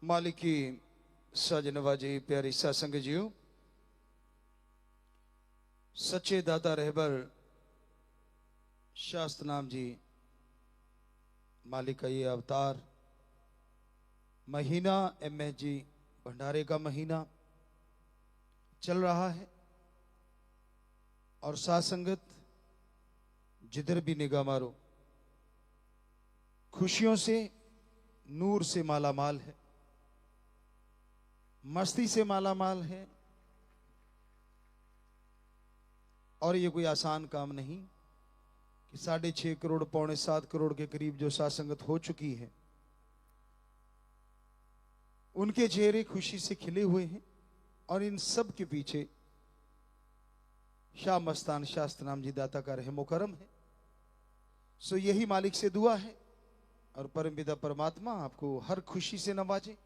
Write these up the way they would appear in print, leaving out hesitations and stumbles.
मालिक की साजनवाजी प्यारी सत्संग जियो, सच्चे दाता रहबर शास्त्र नाम जी मालिक का ये अवतार महीना एमएच जी भंडारे का महीना चल रहा है और साथ संगत जिधर भी निगाह मारो खुशियों से नूर से माला माल है, मस्ती से माला माल है। और ये कोई आसान काम नहीं कि 6.5 करोड़ पौने 7 करोड़ के करीब जो साथ संगत हो चुकी है उनके चेहरे खुशी से खिले हुए हैं और इन सब के पीछे शाह मस्तान शास्त्र नाम जी दाता का रहमो करम है। सो यही मालिक से दुआ है और परमपिता परमात्मा आपको हर खुशी से नवाजे,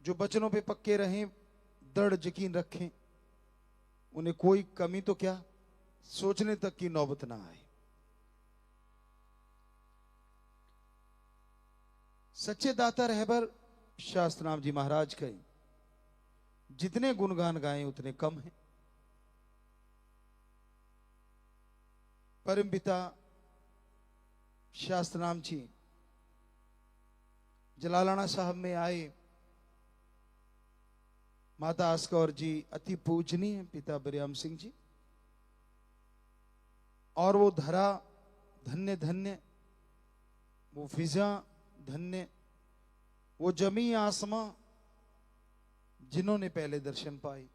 जो बचनों पे पक्के रहें, दृढ़ यकीन रखें, उन्हें कोई कमी तो क्या सोचने तक की नौबत ना आए। सच्चे दाता रहबर शास्त्र नाम जी महाराज के जितने गुणगान गाएं उतने कम हैं। परमपिता शास्त्र नाम जी जलालाना साहब में आए, माता आस्कौर जी अति पूजनीय पिता बरियाम सिंह जी, और वो धरा धन्य धन्य, वो फिजा धन्य, वो जमी आसमां जिन्होंने पहले दर्शन पाए,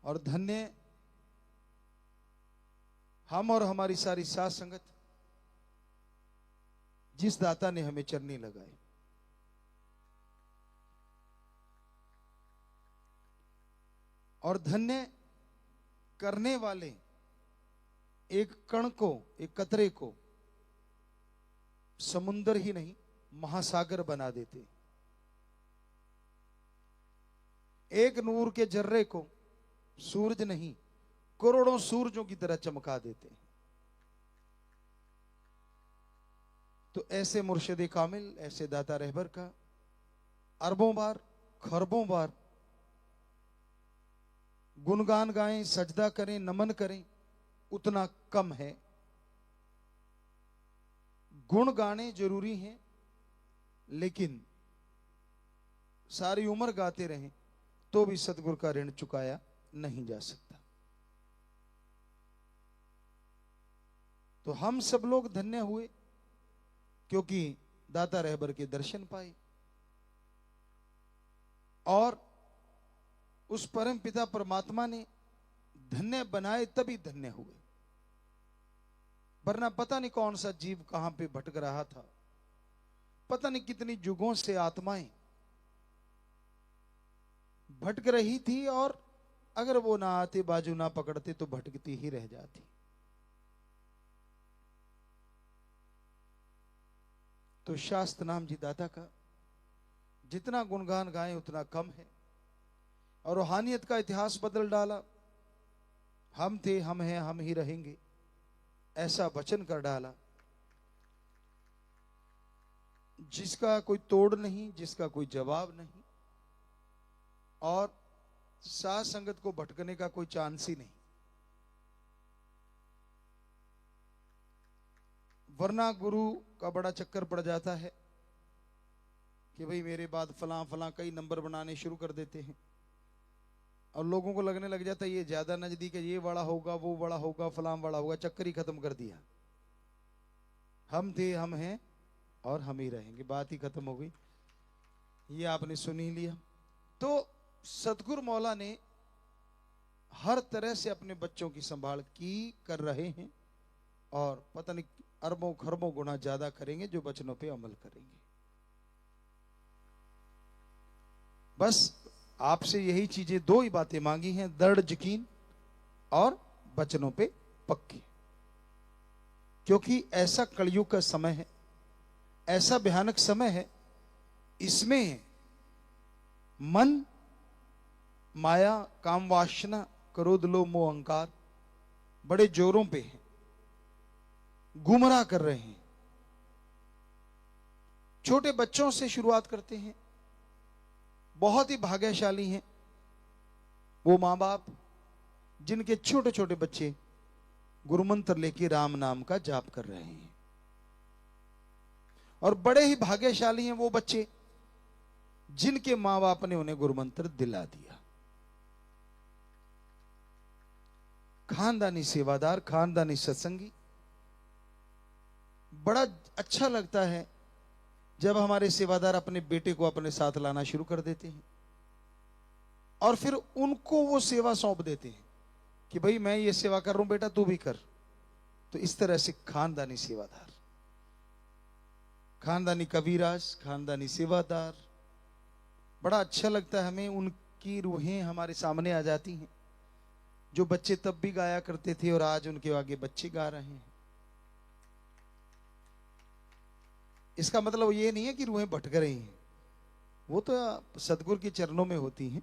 और धन्य हम और हमारी सारी साथ संगत जिस दाता ने हमें चरनी लगाए। और धन्य करने वाले एक कण को, एक कतरे को समुंदर ही नहीं महासागर बना देते, एक नूर के जर्रे को सूरज नहीं करोड़ों सूरजों की तरह चमका देते। तो ऐसे मुर्शिद कामिल, ऐसे दाता रहबर का अरबों बार खरबों बार गुणगान गाएं, सजदा करें, नमन करें, उतना कम है। गुण गाने जरूरी हैं, लेकिन सारी उम्र गाते रहें तो भी सतगुरु का ऋण चुकाया नहीं जा सकता। तो हम सब लोग धन्य हुए क्योंकि दाता रहबर के दर्शन पाए और उस परम पिता परमात्मा ने धन्य बनाए तभी धन्य हुए, वरना पता नहीं कौन सा जीव कहां पे भटक रहा था, पता नहीं कितनी युगों से आत्माएं भटक रही थी और अगर वो ना आते, बाजू ना पकड़ते तो भटकती ही रह जाती। तो शास्त्र नाम जी दाता का जितना गुणगान गाएं उतना कम है और रूहानियत का इतिहास बदल डाला। हम थे, हम हैं, हम ही रहेंगे, ऐसा वचन कर डाला जिसका कोई तोड़ नहीं, जिसका कोई जवाब नहीं और साथ संगत को भटकने का कोई चांस ही नहीं। वरना गुरु का बड़ा चक्कर पड़ जाता है कि भाई मेरे बाद फलां फलां कई नंबर बनाने शुरू कर देते हैं और लोगों को लगने लग जाता है ये ज्यादा नजदीक है, ये बड़ा होगा, वो बड़ा होगा, फलां बड़ा होगा, चक्कर ही खत्म कर दिया। हम थे, हम हैं और हम ही रहेंगे, बात ही खत्म हो गई। ये आपने सुन ही लिया। तो सतगुरु मौला ने हर तरह से अपने बच्चों की संभाल की कर रहे हैं और पता नहीं अरबों खरबों गुना ज्यादा करेंगे जो बचनों पे अमल करेंगे। बस आपसे यही चीजें, दो ही बातें मांगी हैं, दृढ़ यकीन और बचनों पे पक्के, क्योंकि ऐसा कलयुग का समय है, ऐसा भयानक समय है, इसमें मन, माया, काम वासना, क्रोध, लोभ, मोह, अहंकार बड़े जोरों पे है, गुमराह कर रहे हैं। छोटे बच्चों से शुरुआत करते हैं। बहुत ही भाग्यशाली हैं वो माँ बाप जिनके छोटे छोटे बच्चे गुरुमंत्र लेके राम नाम का जाप कर रहे हैं। और बड़े ही भाग्यशाली हैं वो बच्चे जिनके माँ बाप ने उन्हें गुरुमंत्र दिला दिया। खानदानी सेवादार, खानदानी सत्संगी। बड़ा अच्छा लगता है जब हमारे सेवादार अपने बेटे को अपने साथ लाना शुरू कर देते हैं और फिर उनको वो सेवा सौंप देते हैं कि भाई मैं ये सेवा कर रहा हूं, बेटा तू भी कर। तो इस तरह से खानदानी सेवादार, खानदानी कबीराज, खानदानी सेवादार, बड़ा अच्छा लगता है हमें। उनकी रूहें हमारे सामने आ जाती हैं जो बच्चे तब भी गाया करते थे और आज उनके आगे बच्चे गा रहे हैं। इसका मतलब ये नहीं है कि रूहें भटक रही हैं, वो तो सदगुरु के चरणों में होती हैं,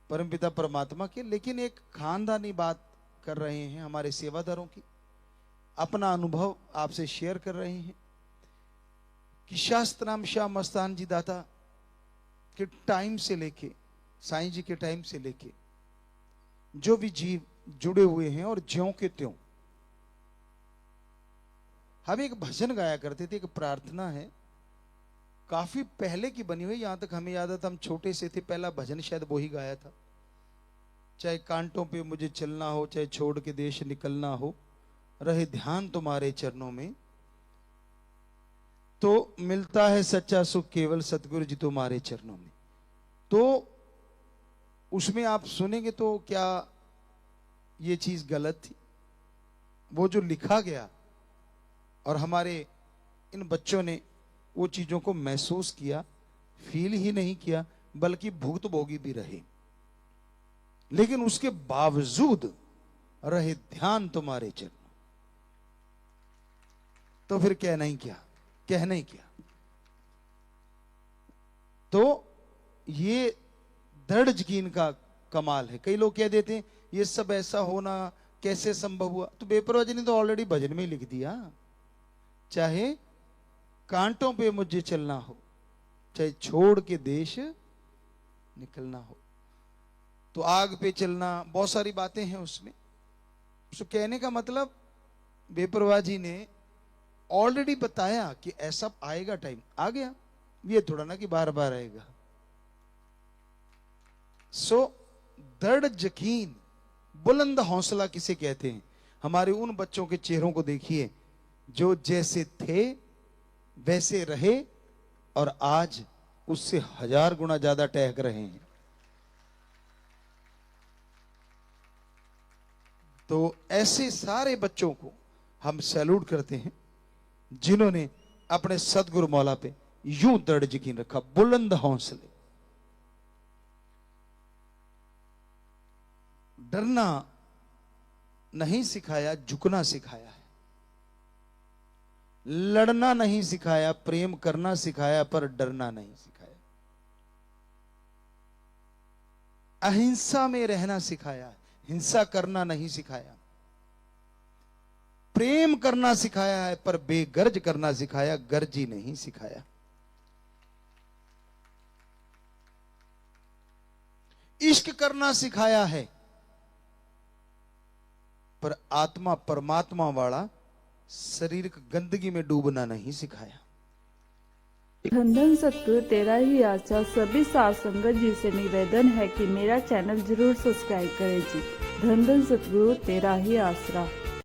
परमपिता परमात्मा के। लेकिन एक खानदानी बात कर रहे हैं हमारे सेवादारों की, अपना अनुभव आपसे शेयर कर रहे हैं कि शास्त्राम शाह मस्तान जी दाता के टाइम से लेके, साईं जी के टाइम से लेके जो भी जीव जुड़े हुए हैं और ज्यों के त्यों। हम एक भजन गाया करते थे, एक प्रार्थना है काफी पहले की बनी हुई, यहां तक हमें याद है हम छोटे से थे, पहला भजन शायद वो ही गाया था। चाहे कांटों पे मुझे चलना हो, चाहे छोड़ के देश निकलना हो, रहे ध्यान तुम्हारे चरणों में, तो मिलता है सच्चा सुख केवल सतगुरु जी तुम्हारे चरणों में। तो उसमें आप सुनेंगे तो क्या ये चीज गलत थी? वो जो लिखा गया और हमारे इन बच्चों ने वो चीजों को महसूस किया, फील ही नहीं किया बल्कि भुक्तभोगी भी रहे, लेकिन उसके बावजूद रहे ध्यान तुम्हारे चरणों। तो फिर कहना ही क्या, कहना ही क्या। तो ये दृढ़ यकीन का कमाल है। कई लोग कह देते हैं ये सब ऐसा होना कैसे संभव हुआ? तो बेपरवाह जी ने तो ऑलरेडी भजन में लिख दिया, चाहे कांटों पे मुझे चलना हो, चाहे छोड़ के देश निकलना हो। तो आग पे चलना, बहुत सारी बातें हैं उसमें। तो कहने का मतलब बेपरवाह जी ने ऑलरेडी बताया कि ऐसा आएगा, टाइम आ गया, ये थोड़ा ना कि बार बार आएगा। सो दृढ़ यकीन, बुलंद हौसला किसे कहते हैं? हमारे उन बच्चों के चेहरों को देखिए जो जैसे थे वैसे रहे और आज उससे 1000 गुना ज्यादा टहक रहे हैं। तो ऐसे सारे बच्चों को हम सैल्यूट करते हैं जिन्होंने अपने सदगुरु मौला पे यूं दृढ़ यकीन रखा, बुलंद हौसले। डरना नहीं सिखाया, झुकना सिखाया है। लड़ना नहीं सिखाया, प्रेम करना सिखाया, पर डरना नहीं सिखाया। अहिंसा में रहना सिखाया, हिंसा करना नहीं सिखाया। प्रेम करना सिखाया है पर बेगर्ज करना सिखाया, गर्जी नहीं सिखाया। इश्क करना सिखाया है पर आत्मा परमात्मा वाला शारीरिक गंदगी में डूबना नहीं सिखाया। धन धन सतगुरु तेरा ही आसरा। सभी साध संगत जी से निवेदन है कि मेरा चैनल जरूर सब्सक्राइब करें जी। धन धन सतगुरु तेरा ही आसरा।